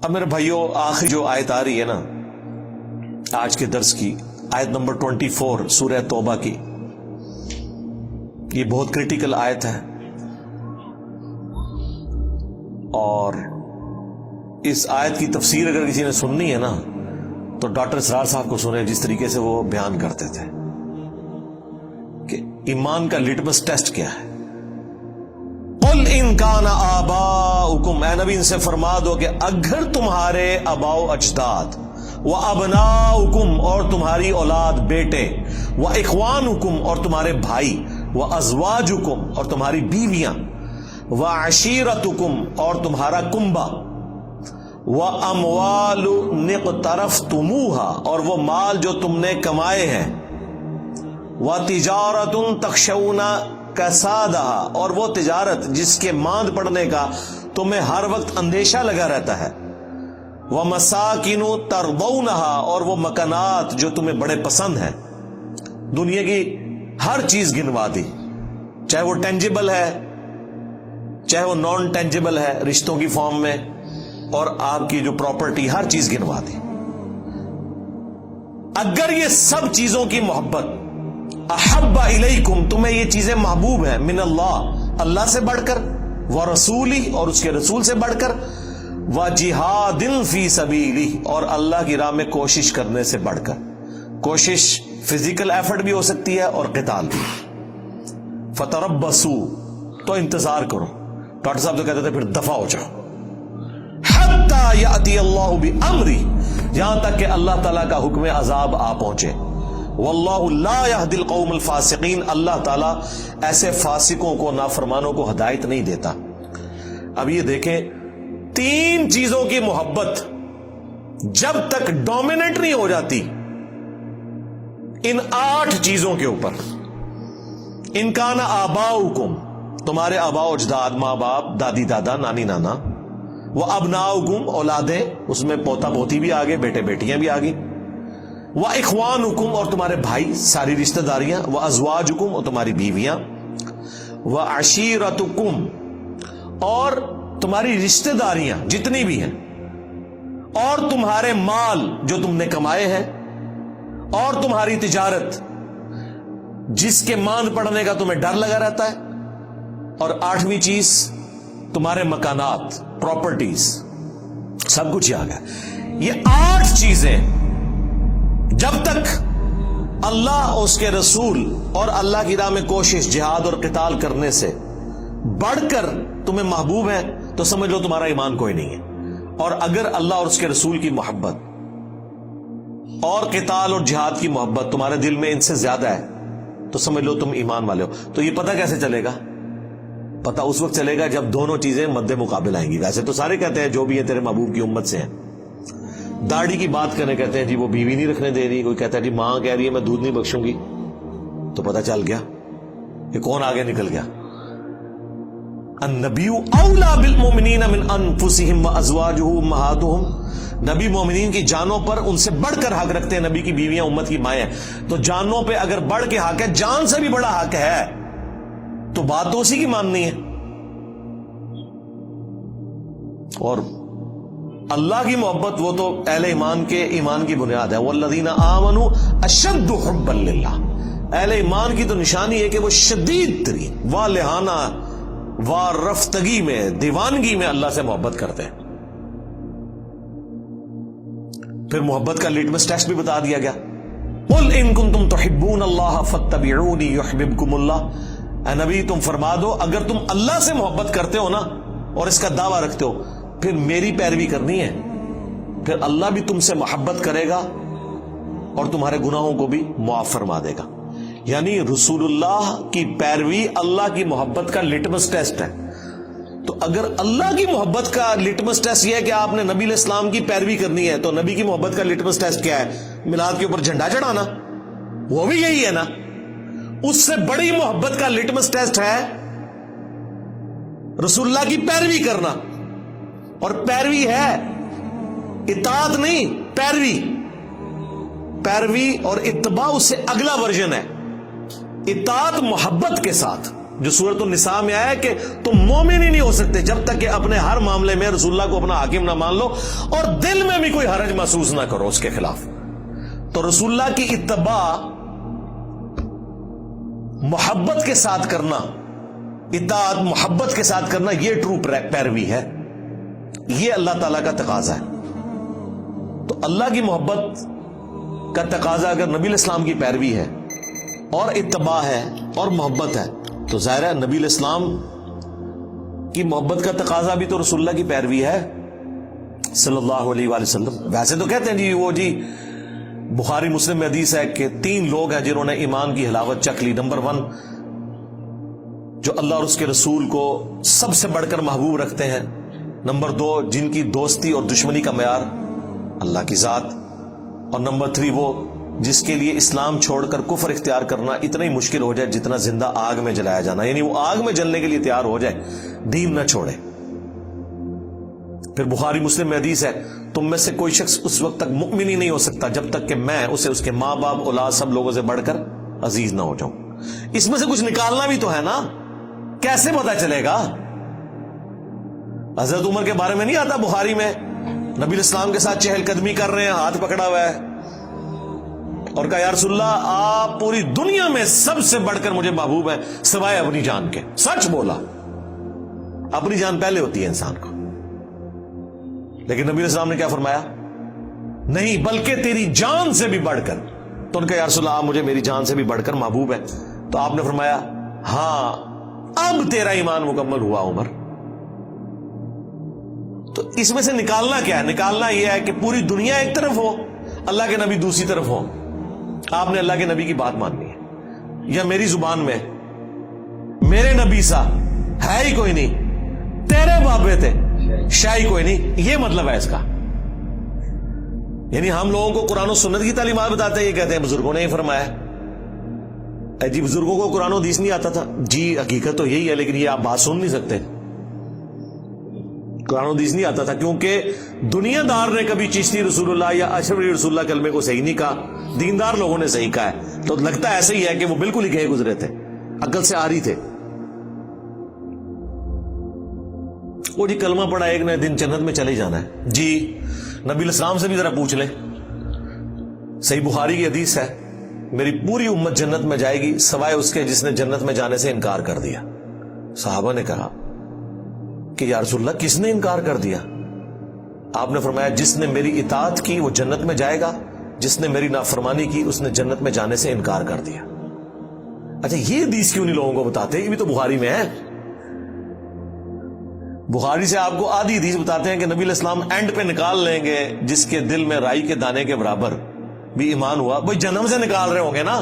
اب میرے بھائیوں آخری جو آیت آ رہی ہے نا آج کے درس کی، آیت نمبر 24 سورہ توبہ کی، یہ بہت کریٹیکل آیت ہے، اور اس آیت کی تفسیر اگر کسی نے سننی ہے نا تو ڈاکٹر اسرار صاحب کو سنیں، جس طریقے سے وہ بیان کرتے تھے کہ ایمان کا لٹمس ٹیسٹ کیا ہے۔ قل ان کان آباؤکم، اے نبی ان سے فرما دو کہ اگر تمہارے آباء و اجداد، وابناؤکم اور تمہاری اولاد بیٹے، واخوانکم اور تمہارے بھائی، وازواجکم اور تمہاری بیویاں، وعشیرتکم اور تمہارا کنبہ، واموال اقترفتموها اور وہ مال جو تم نے کمائے ہیں، وتجارت تخشون کسادها اور وہ تجارت جس کے ماند پڑنے کا تمہیں ہر وقت اندیشہ لگا رہتا ہے، ومساکن ترضونها اور وہ مکانات جو تمہیں بڑے پسند ہیں۔ دنیا کی ہر چیز گنوا دی، چاہے وہ ٹینجیبل ہے چاہے وہ نان ٹینجیبل ہے رشتوں کی فارم میں، اور آپ کی جو پراپرٹی، ہر چیز گنوا دی۔ اگر یہ سب چیزوں کی محبت، احب الیکم تمہیں یہ چیزیں محبوب ہیں، من اللہ اللہ سے بڑھ کر، ورسولی اور اس کے رسول سے بڑھ کر، وجہاد فی سبیلہ اور اللہ کی راہ میں کوشش کرنے سے بڑھ کر۔ کوشش فزیکل ایفرٹ بھی ہو سکتی ہے اور قتال بھی۔ فتربصوا تو انتظار کرو، ڈاکٹر صاحب تو کہتے تھے پھر دفع ہو جاؤ، حتی یأتی اللہ بامری جہاں تک کہ اللہ تعالیٰ کا حکم عذاب آ پہنچے۔ واللہ لا یہدی القوم الفاسقین اللہ تعالیٰ ایسے فاسقوں کو، نافرمانوں کو ہدایت نہیں دیتا۔ اب یہ دیکھیں، تین چیزوں کی محبت جب تک ڈومیننٹ نہیں ہو جاتی ان 8 چیزوں کے اوپر، ان کان آباؤکم تمہارے آباء و اجداد، ماں باپ، دادی دادا، نانی نانا، وابناؤکم اولادیں، اس میں پوتا پوتی بھی آگے، بیٹے بیٹیاں بھی آگے، واخوانکم اور تمہارے بھائی، ساری رشتہ داریاں، وازواجکم اور تمہاری بیویاں، وعشیرتکم اور تمہاری رشتہ داریاں جتنی بھی ہیں، اور تمہارے مال جو تم نے کمائے ہیں، اور تمہاری تجارت جس کے ماند پڑنے کا تمہیں ڈر لگا رہتا ہے، اور 8ویں چیز تمہارے مکانات، پراپرٹیز، سب کچھ آ گیا۔ یہ 8 چیزیں جب تک اللہ، اس کے رسول اور اللہ کی راہ میں کوشش، جہاد اور قتال کرنے سے بڑھ کر تمہیں محبوب ہے تو سمجھ لو تمہارا ایمان کوئی نہیں ہے۔ اور اگر اللہ اور اس کے رسول کی محبت اور قتال اور جہاد کی محبت تمہارے دل میں ان سے زیادہ ہے تو سمجھ لو تم ایمان والے ہو۔ تو یہ پتہ کیسے چلے گا؟ پتہ اس وقت چلے گا جب دونوں چیزیں مد مقابل آئیں گی۔ ویسے تو سارے کہتے ہیں جو بھی ہیں تیرے محبوب کی امت سے ہیں۔ داڑھی کی بات کرنے کہتے ہیں جی وہ بیوی نہیں رکھنے دے رہی، کوئی کہتا ہے جی ماں کہہ رہی ہے میں دودھ نہیں بخشوں گی، تو پتہ چل گیا کہ کون آگے نکل گیا۔ النبی اولا بالمؤمنین من انفسہم وازواجہ امہاتہم، نبی مومنین کی جانوں پر ان سے بڑھ کر حق رکھتے ہیں، نبی کی بیویاں امت کی مائیں ہیں۔ تو جانوں پہ اگر بڑھ کے حق ہے، جان سے بھی بڑا حق ہے، تو بات تو اسی کی ماننی ہے۔ اور اللہ کی محبت وہ تو اہل ایمان کے ایمان کی بنیاد ہے۔ والذین آمنوا اشد حبا للہ، اہل ایمان کی تو نشانی ہے کہ وہ شدید ترین والہانہ وارفتگی میں، دیوانگی میں اللہ سے محبت کرتے ہیں۔ پھر محبت کا لٹمس ٹیسٹ بھی بتا دیا گیا۔ قل ان کنتم تحبون اللہ فاتبعونی یحببکم اللہ، اے نبی تم فرما دو اگر تم اللہ سے محبت کرتے ہو نا اور اس کا دعویٰ رکھتے ہو، پھر میری پیروی کرنی ہے، پھر اللہ بھی تم سے محبت کرے گا اور تمہارے گناہوں کو بھی معاف فرما دے گا۔ یعنی رسول اللہ کی پیروی اللہ کی محبت کا لٹمس ٹیسٹ ہے۔ تو اگر اللہ کی محبت کا لٹمس ٹیسٹ یہ ہے کہ آپ نے نبی علیہ السلام کی پیروی کرنی ہے، تو نبی کی محبت کا لٹمس ٹیسٹ کیا ہے؟ میلاد کے اوپر جھنڈا چڑھانا، وہ بھی یہی ہے نا۔ اس سے بڑی محبت کا لٹمس ٹیسٹ ہے رسول اللہ کی پیروی کرنا، اور پیروی ہے اطاعت نہیں، پیروی، پیروی اور اتباع اس سے اگلا ورژن ہے۔ اطاعت محبت کے ساتھ، جو سورۃ النساء میں آیا ہے کہ تم مومن ہی نہیں ہو سکتے جب تک کہ اپنے ہر معاملے میں رسول اللہ کو اپنا حاکم نہ مان لو اور دل میں بھی کوئی حرج محسوس نہ کرو اس کے خلاف. تو رسول اللہ کی اتباع محبت کے ساتھ کرنا، اطاعت محبت کے ساتھ کرنا، یہ ٹرو پیروی ہے، یہ اللہ تعالیٰ کا تقاضا ہے. تو اللہ کی محبت کا تقاضا اگر نبی علیہ السلام کی پیروی ہے اور اتباع ہے اور محبت ہے تو ظاہر ہے نبی علیہ السلام کی محبت کا تقاضا بھی تو رسول اللہ کی پیروی ہے صلی اللہ علیہ وآلہ وسلم. ویسے تو کہتے ہیں جی بخاری مسلم میں حدیث ہے کہ 3 لوگ ہیں جنہوں نے ایمان کی حلاوت چکھ لی. نمبر 1 جو اللہ اور اس کے رسول کو سب سے بڑھ کر محبوب رکھتے ہیں. نمبر 2 جن کی دوستی اور دشمنی کا معیار اللہ کی ذات. اور نمبر 3 وہ جس کے لیے اسلام چھوڑ کر کفر اختیار کرنا اتنا ہی مشکل ہو جائے جتنا زندہ آگ میں جلایا جانا، یعنی وہ آگ میں جلنے کے لیے تیار ہو جائے، دین نہ چھوڑے. پھر بخاری مسلم میں حدیث ہے تم میں سے کوئی شخص اس وقت تک مؤمن ہی نہیں ہو سکتا جب تک کہ میں اسے اس کے ماں باپ اولاد سب لوگوں سے بڑھ کر عزیز نہ ہو جاؤں. اس میں سے کچھ نکالنا بھی تو ہے نا، کیسے پتا چلے گا؟ حضرت عمر کے بارے میں نہیں آتا بخاری میں، نبی علیہ السلام کے ساتھ چہل قدمی کر رہے ہیں، ہاتھ پکڑا ہوا ہے اور کہا یا رسول اللہ آپ پوری دنیا میں سب سے بڑھ کر مجھے محبوب ہیں سوائے اپنی جان کے. سچ بولا، اپنی جان پہلے ہوتی ہے انسان کو. لیکن نبی علیہ السلام نے کیا فرمایا؟ نہیں بلکہ تیری جان سے بھی بڑھ کر. تو ان کا یا رسول اللہ آپ مجھے میری جان سے بھی بڑھ کر محبوب ہے. تو آپ نے فرمایا ہاں اب تیرا ایمان مکمل ہوا عمر. تو اس میں سے نکالنا کیا ہے؟ نکالنا یہ ہے کہ پوری دنیا ایک طرف ہو، اللہ کے نبی دوسری طرف ہو. آپ نے اللہ کے نبی کی بات ماننی ہے. یا میری زبان میں میرے نبی سا ہے ہی کوئی نہیں، تیرے بابے تھے شاہی کوئی نہیں، یہ مطلب ہے اس کا. یعنی ہم لوگوں کو قرآن و سنت کی تعلیمات بتاتے ہیں، یہ کہتے ہیں بزرگوں نے ہی فرمایا. جی بزرگوں کو قرآن و حدیث نہیں آتا تھا؟ جی حقیقت تو یہی ہے، لیکن یہ آپ بات سن نہیں سکتے. قرآن و حدیث نہیں آتا تھا کیونکہ دنیا دار نے کبھی چشتی رسول اللہ یا اشرف رسول اللہ کلمے کو صحیح نہیں کہا، دیندار لوگوں نے صحیح کہا ہے. تو لگتا ایسے ہی ہے کہ وہ بالکل ہی کہے گزرے تھے، عقل سے آ رہی تھے. وہ جی کلمہ پڑھا ایک نئے دن جنت میں چلے جانا ہے. جی نبی علیہ السلام سے بھی ذرا پوچھ لیں، صحیح بخاری کی حدیث ہے میری پوری امت جنت میں جائے گی سوائے اس کے جس نے جنت میں جانے سے انکار کر دیا. صحابہ نے کہا کہ یا رسول اللہ کس نے انکار کر دیا؟ آپ نے فرمایا جس نے میری اطاعت کی وہ جنت میں جائے گا، جس نے میری نافرمانی کی اس نے جنت میں جانے سے انکار کر دیا. اچھا یہ حدیث کیوں نہیں لوگوں کو بتاتے؟ یہ بھی تو بخاری میں ہے. بخاری سے آپ کو آدھی حدیث بتاتے ہیں کہ نبی علیہ السلام اینڈ پہ نکال لیں گے جس کے دل میں رائی کے دانے کے برابر بھی ایمان ہوا. بھائی جنم سے نکال رہے ہوں گے نا.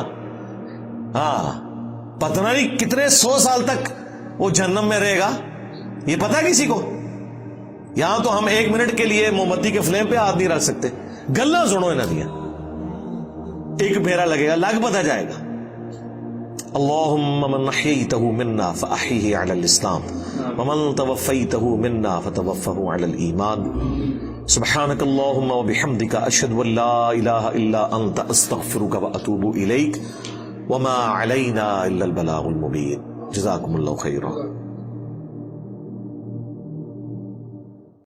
ہاں پتہ نہیں کتنے 100 سال تک وہ جہنم میں رہے گا، یہ پتا کسی کو؟ یہاں تو ہم 1 منٹ کے لیے موم بتی کے فلیم پہ ہاتھ نہیں رکھ سکتے. گلا سنو انہاں دیا، ایک پھیرا لگے گا لگ پتا جائے گا. اللهم من احييته منا فاحيه على الاسلام ومن توفيته منا فتوفه على الايمان. سبحانك اللهم وبحمدك اشهد ان لا اله الا انت استغفرك واتوب اليك وما علينا الا البلاغ المبين. جزاكم الله خيرا.